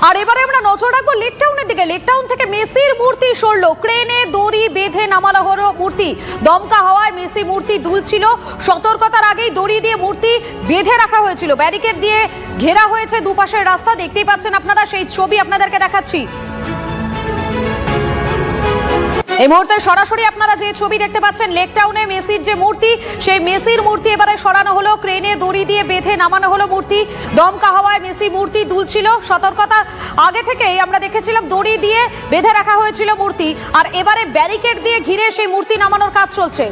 আর এবারে আমরা নজর রাখবো লেক টাউনের দিকে। লেক টাউন থেকে মেসির মূর্তি সরলো, ক্রেনে দড়ি বেঁধে নামানো হলো মূর্তি। দমকা হাওয়ায় মেসি মূর্তি দুলছিল। সতর্কতার আগেই দড়ি দিয়ে মূর্তি বেঁধে রাখা হয়েছিল, ব্যারিকেড দিয়ে ঘেরা হয়েছে দুপাশের রাস্তা। দেখতেই পাচ্ছেন আপনারা, সেই ছবি আপনাদেরকে দেখাচ্ছি। এই মুহূর্তে সরাসরি আপনারা যে ছবি দেখতে পাচ্ছেন, লেক টাউনে মেসির যে মূর্তি, সেই মেসির মূর্তি এবারে সরানো হলো, ক্রেনে দড়ি দিয়ে বেঁধে নামানো হলো মূর্তি। দমকা হাওয়ায় মেসি মূর্তি দুলছিল। সতর্কতা আগে থেকেই আমরা দেখেছিলাম, দড়ি দিয়ে বেঁধে রাখা হয়েছিল মূর্তি, আর এবারে ব্যারিকেড দিয়ে ঘিরে সেই মূর্তি নামানোর কাজ চলছে।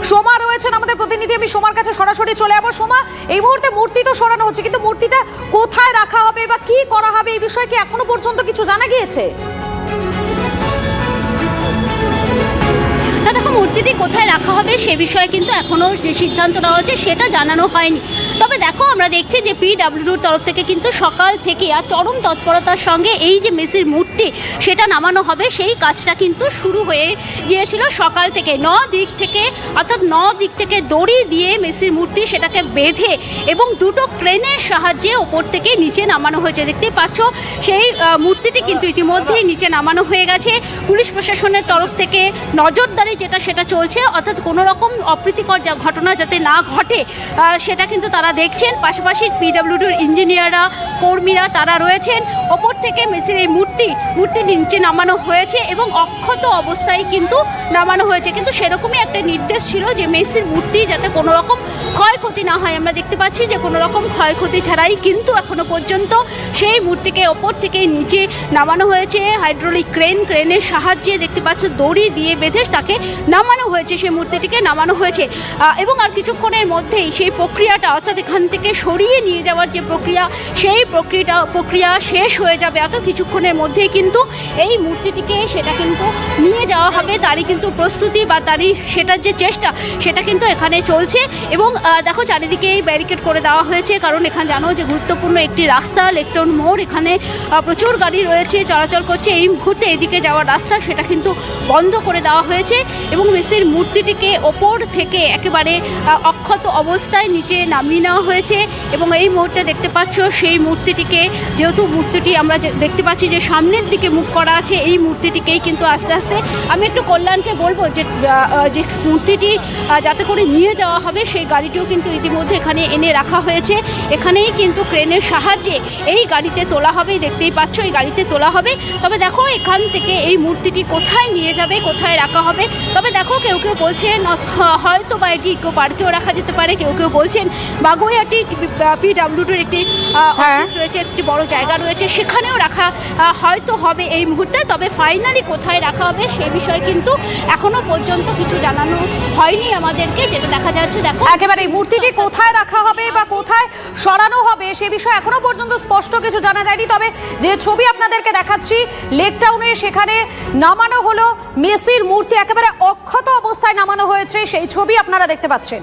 সোমা রয়েছেন আমাদের প্রতিনিধি, আমি সোমার কাছে সরাসরি চলে যাবো। সোমা, এই মুহূর্তে মূর্তি তো সরানো হচ্ছে, কিন্তু মূর্তিটা কোথায় রাখা হবে বা কি করা হবে, এই বিষয়ে কি এখনো পর্যন্ত কিছু জানা গিয়েছে? দেখো, মূর্তিটি কোথায় রাখা হবে সে বিষয়ে কিন্তু এখনো যে সিদ্ধান্ত নেওয়া হচ্ছে সেটা জানানো হয়নি। তবে দেখো, আমরা দেখছি যে পিডব্লিউডির তরফ থেকে কিন্তু সকাল থেকে আর চরম তৎপরতার সঙ্গে এই যে মেসির মূর্তি সেটা নামানো হবে, সেই কাজটা কিন্তু শুরু হয়ে গিয়েছিল সকাল থেকে। 9 দিক থেকে দড়ি দিয়ে মেসির মূর্তি সেটাকে বেঁধে এবং দুটো ক্রেনের সাহায্যে ওপর থেকে নিচে নামানো হয়েছে। দেখতেই পাচ্ছ, সেই মূর্তিটি কিন্তু ইতিমধ্যেই নিচে নামানো হয়ে গেছে। পুলিশ প্রশাসনের তরফ থেকে নজরদারি সেটা চলছে, অর্থাৎ কোনো রকম অপ্রীতিকর ঘটনা যাতে না ঘটে সেটা কিন্তু তারা দেখছেন। পাশাপাশি পিডব্লিউডির ইঞ্জিনিয়াররা, কর্মীরা তারা রয়েছেন। ওপর থেকে মেসির এই মূর্তি নিচে নামানো হয়েছে এবং অক্ষত অবস্থায় কিন্তু নামানো হয়েছে। কিন্তু সেরকমই একটা নির্দেশ ছিল যে মেসির মূর্তি যাতে কোনো রকম ক্ষয়ক্ষতি না হয়। আমরা দেখতে পাচ্ছি যে কোনো রকম ক্ষয়ক্ষতি ছাড়াই কিন্তু এখনো পর্যন্ত সেই মূর্তিকে ওপর থেকে নিচে নামানো হয়েছে। হাইড্রোলিক ক্রেনের সাহায্যে দেখতে পাচ্ছ দড়ি দিয়ে বেঁধে তাকে নামানো হয়েছে, সেই মূর্তিটিকে নামানো হয়েছে। এবং আর কিছুক্ষণের মধ্যেই সেই প্রক্রিয়াটা, অর্থাৎ এখান থেকে সরিয়ে নিয়ে যাওয়ার যে প্রক্রিয়া, সেই প্রক্রিয়া শেষ হয়ে যাবে। অর্থাৎ কিছুক্ষণের মধ্যেই কিন্তু এই মূর্তিটিকে সেটা কিন্তু নিয়ে যাওয়া হবে, তারই কিন্তু প্রস্তুতি বা সেটার যে চেষ্টা সেটা কিন্তু এখানে চলছে। এবং দেখো, চারিদিকে এই ব্যারিকেড করে দেওয়া হয়েছে, কারণ এখানে জানো যে গুরুত্বপূর্ণ একটি রাস্তা লেক টাউন মোড়, এখানে প্রচুর গাড়ি রয়েছে, চলাচল করছে। এই মুহূর্তে এদিকে যাওয়ার রাস্তা সেটা কিন্তু বন্ধ করে দেওয়া হয়েছে এবং মেসির মূর্তিটিকে ওপর থেকে একেবারে অক্ষত অবস্থায় নিচে নামিয়ে নেওয়া হয়েছে। এবং এই মুহূর্তে দেখতে পাচ্ছ সেই মূর্তিটিকে, যেহেতু মূর্তিটি আমরা দেখতে পাচ্ছি যে সামনের দিকে মুখ করা আছে, এই মূর্তিটিকেই কিন্তু আস্তে আস্তে আমি একটু কল্যাণকে বলবো যে মূর্তিটি যাতে করে নিয়ে যাওয়া হবে সেই গাড়িটিও কিন্তু ইতিমধ্যে এখানে এনে রাখা হয়েছে। এখানেই কিন্তু ক্রেনের সাহায্যে এই গাড়িতে তোলা হবে, দেখতেই পাচ্ছ এই গাড়িতে তোলা হবে। তবে দেখো, এখান থেকে এই মূর্তিটি কোথায় নিয়ে যাবে, কোথায় রাখা হবে, তবে দেখো কেউ বলছেন হয়তো বা এটি ইকো পার্কেও রাখা যেতে পারে, কেউ বলছেন বাগুইআটি পিডব্লিউডির একটি অফিস রয়েছে, একটি বড় জায়গা রয়েছে, সেখানেও রাখা হয়তো হবে এই মুহূর্তে। তবে ফাইনালি কোথায় রাখা হবে সে বিষয়ে কিন্তু এখনো পর্যন্ত কিছু জানানো হয়নি আমাদেরকে। যেটা দেখা যাচ্ছে, দেখো একেবারে এই মূর্তিটি কোথায় রাখা হবে বা কোথায় সরানো হবে সে বিষয়ে এখনো পর্যন্ত স্পষ্ট কিছু জানা যায়নি। তবে যে ছবি আপনাদেরকে দেখাচ্ছি লেক টাউনে, সেখানে নামানো হলো মেসির মূর্তি, একেবারে অক্ষত অবস্থায় নামানো হয়েছে, সেই ছবি আপনারা দেখতে পাচ্ছেন।